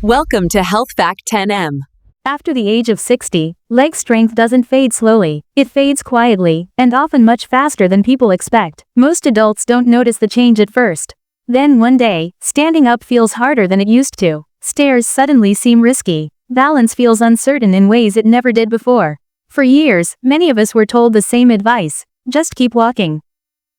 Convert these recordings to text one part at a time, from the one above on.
Welcome to Health Fact 10M. After the age of 60, leg strength doesn't fade slowly, it fades quietly, and often much faster than people expect. Most adults don't notice the change at first. Then one day, standing up feels harder than it used to. Stairs suddenly seem risky. Balance feels uncertain in ways it never did before. For years, many of us were told the same advice: just keep walking.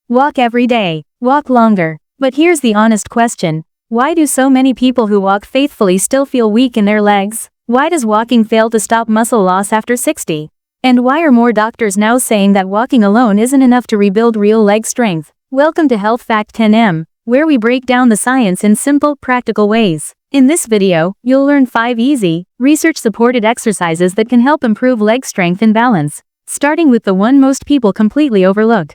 Walk every day, walk longer. But here's the honest question. Why do so many people who walk faithfully still feel weak in their legs? Why does walking fail to stop muscle loss after 60? And why are more doctors now saying that walking alone isn't enough to rebuild real leg strength? Welcome to Health Fact 10M, where we break down the science in simple, practical ways. In this video, you'll learn 5 easy, research-supported exercises that can help improve leg strength and balance, starting with the one most people completely overlook.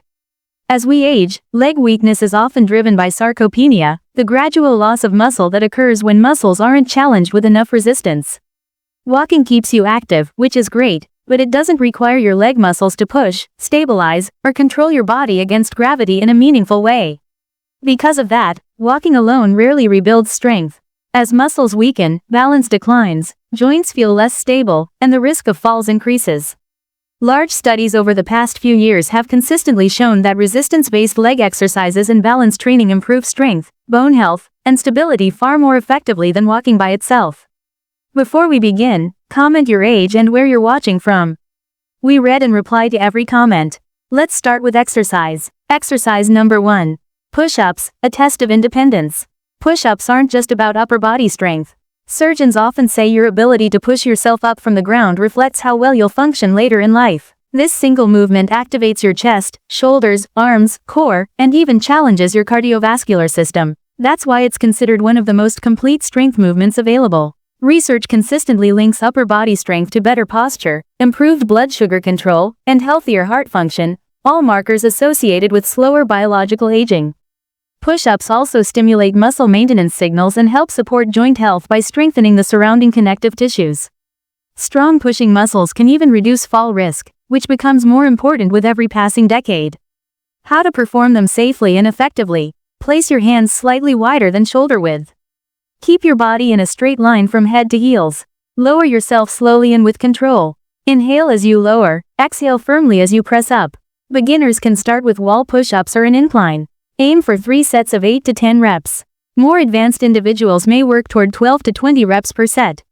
As we age, leg weakness is often driven by sarcopenia, the gradual loss of muscle that occurs when muscles aren't challenged with enough resistance. Walking keeps you active, which is great, but it doesn't require your leg muscles to push, stabilize, or control your body against gravity in a meaningful way. Because of that, walking alone rarely rebuilds strength. As muscles weaken, balance declines, joints feel less stable, and the risk of falls increases. Large studies over the past few years have consistently shown that resistance-based leg exercises and balance training improve strength, bone health, and stability far more effectively than walking by itself. Before we begin, comment your age and where you're watching from. We read and reply to every comment. Let's start with exercise. Exercise number 1. Push-ups, a test of independence. Push-ups aren't just about upper body strength. Surgeons often say your ability to push yourself up from the ground reflects how well you'll function later in life. This single movement activates your chest, shoulders, arms, core, and even challenges your cardiovascular system. That's why it's considered one of the most complete strength movements available. Research consistently links upper body strength to better posture, improved blood sugar control, and healthier heart function, all markers associated with slower biological aging. Push-ups also stimulate muscle maintenance signals and help support joint health by strengthening the surrounding connective tissues. Strong pushing muscles can even reduce fall risk, which becomes more important with every passing decade. How to perform them safely and effectively. Place your hands slightly wider than shoulder width. Keep your body in a straight line from head to heels. Lower yourself slowly and with control. Inhale as you lower, exhale firmly as you press up. Beginners can start with wall push-ups or an incline. Aim for 3 sets of 8 to 10 reps. More advanced individuals may work toward 12 to 20 reps per set.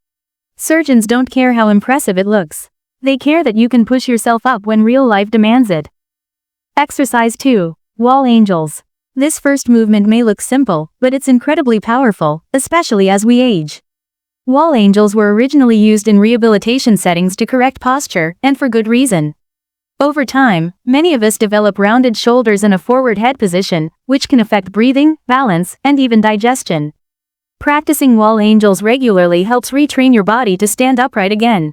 Surgeons don't care how impressive it looks. They care that you can push yourself up when real life demands it. Exercise 2. Wall angels. This first movement may look simple, but it's incredibly powerful, especially as we age. Wall angels were originally used in rehabilitation settings to correct posture, and for good reason. Over time, many of us develop rounded shoulders and a forward head position, which can affect breathing, balance, and even digestion. Practicing wall angels regularly helps retrain your body to stand upright again.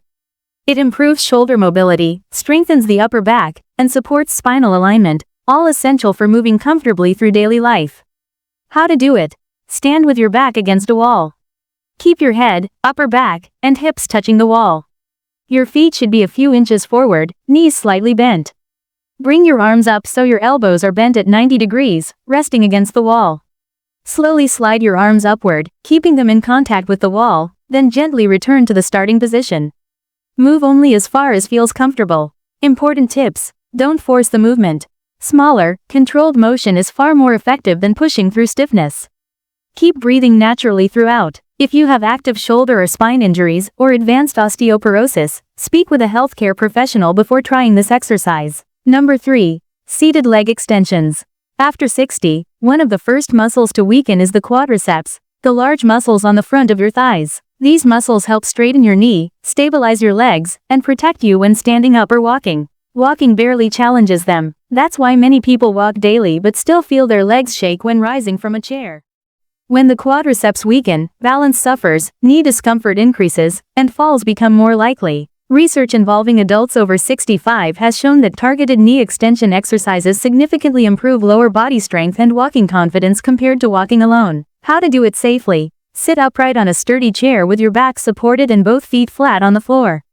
It improves shoulder mobility, strengthens the upper back, and supports spinal alignment, all essential for moving comfortably through daily life. How to do it? Stand with your back against a wall. Keep your head, upper back, and hips touching the wall. Your feet should be a few inches forward, knees slightly bent. Bring your arms up so your elbows are bent at 90 degrees, resting against the wall. Slowly slide your arms upward, keeping them in contact with the wall, then gently return to the starting position. Move only as far as feels comfortable. Important tips: don't force the movement. Smaller, controlled motion is far more effective than pushing through stiffness. Keep breathing naturally throughout. If you have active shoulder or spine injuries or advanced osteoporosis, speak with a healthcare professional before trying this exercise. Number 3. Seated leg extensions. After 60, one of the first muscles to weaken is the quadriceps, the large muscles on the front of your thighs. These muscles help straighten your knee, stabilize your legs, and protect you when standing up or walking. Walking barely challenges them. That's why many people walk daily but still feel their legs shake when rising from a chair. When the quadriceps weaken, balance suffers, knee discomfort increases, and falls become more likely. Research involving adults over 65 has shown that targeted knee extension exercises significantly improve lower body strength and walking confidence compared to walking alone. How to do it safely. Sit upright on a sturdy chair with your back supported and both feet flat on the floor.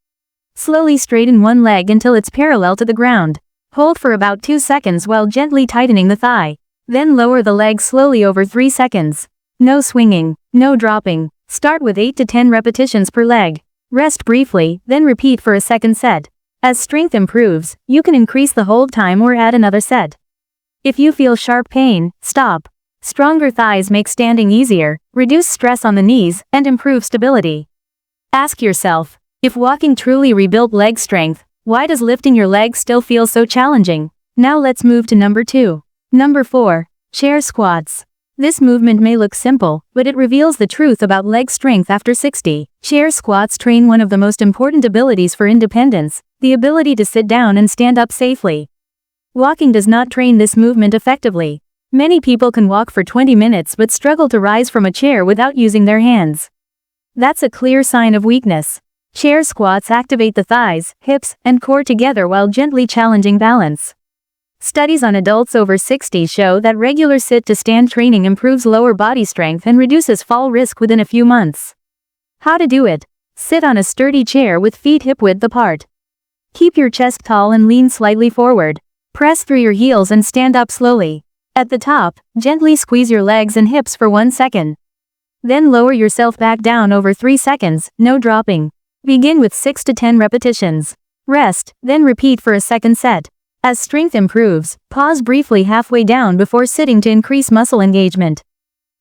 Slowly straighten one leg until it's parallel to the ground. Hold for about 2 seconds while gently tightening the thigh. Then lower the leg slowly over 3 seconds. No swinging, no dropping. Start with 8 to 10 repetitions per leg. Rest briefly, then repeat for a second set. As strength improves, you can increase the hold time or add another set. If you feel sharp pain, stop. Stronger thighs make standing easier, reduce stress on the knees, and improve stability. Ask yourself, if walking truly rebuilt leg strength, why does lifting your legs still feel so challenging? Now let's move to number 2. Number 4. Chair squats. This movement may look simple, but it reveals the truth about leg strength after 60. Chair squats train one of the most important abilities for independence, the ability to sit down and stand up safely. Walking does not train this movement effectively. Many people can walk for 20 minutes but struggle to rise from a chair without using their hands. That's a clear sign of weakness. Chair squats activate the thighs, hips, and core together while gently challenging balance. Studies on adults over 60 show that regular sit-to-stand training improves lower body strength and reduces fall risk within a few months. How to do it? Sit on a sturdy chair with feet hip-width apart. Keep your chest tall and lean slightly forward. Press through your heels and stand up slowly. At the top, gently squeeze your legs and hips for 1 second. Then lower yourself back down over 3 seconds, no dropping. Begin with 6 to 10 repetitions. Rest, then repeat for a second set. As strength improves, pause briefly halfway down before sitting to increase muscle engagement.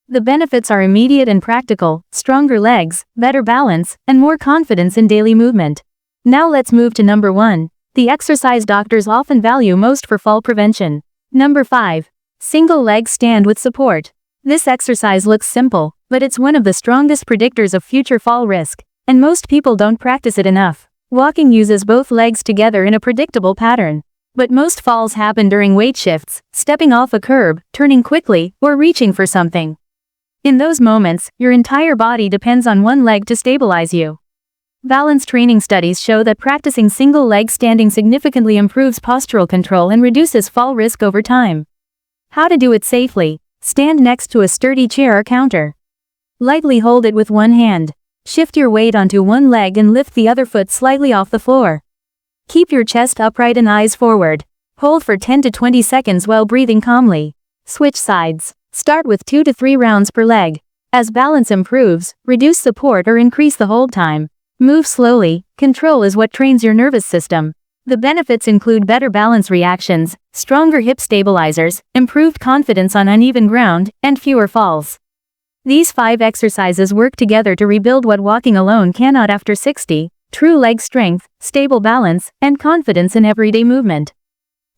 The benefits are immediate and practical: stronger legs, better balance, and more confidence in daily movement. Now let's move to number 1, the exercise doctors often value most for fall prevention. Number 5. Single leg stand with support. This exercise looks simple, but it's one of the strongest predictors of future fall risk, and most people don't practice it enough. Walking uses both legs together in a predictable pattern. But most falls happen during weight shifts, stepping off a curb, turning quickly, or reaching for something. In those moments, your entire body depends on one leg to stabilize you. Balance training studies show that practicing single leg standing significantly improves postural control and reduces fall risk over time. How to do it safely? Stand next to a sturdy chair or counter. Lightly hold it with one hand. Shift your weight onto one leg and lift the other foot slightly off the floor. Keep your chest upright and eyes forward. Hold for 10 to 20 seconds while breathing calmly. Switch sides. Start with 2 to 3 rounds per leg. As balance improves, reduce support or increase the hold time. Move slowly. Control is what trains your nervous system. The benefits include better balance reactions, stronger hip stabilizers, improved confidence on uneven ground, and fewer falls. These 5 exercises work together to rebuild what walking alone cannot after 60. True leg strength, stable balance, and confidence in everyday movement.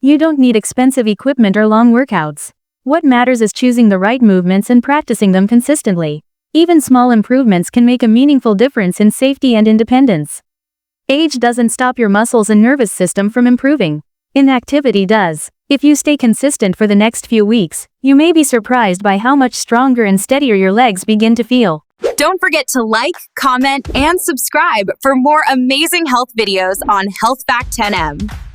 You don't need expensive equipment or long workouts. What matters is choosing the right movements and practicing them consistently. Even small improvements can make a meaningful difference in safety and independence. Age doesn't stop your muscles and nervous system from improving. Inactivity does. If you stay consistent for the next few weeks, you may be surprised by how much stronger and steadier your legs begin to feel. Don't forget to like, comment, and subscribe for more amazing health videos on Health Fact 10M.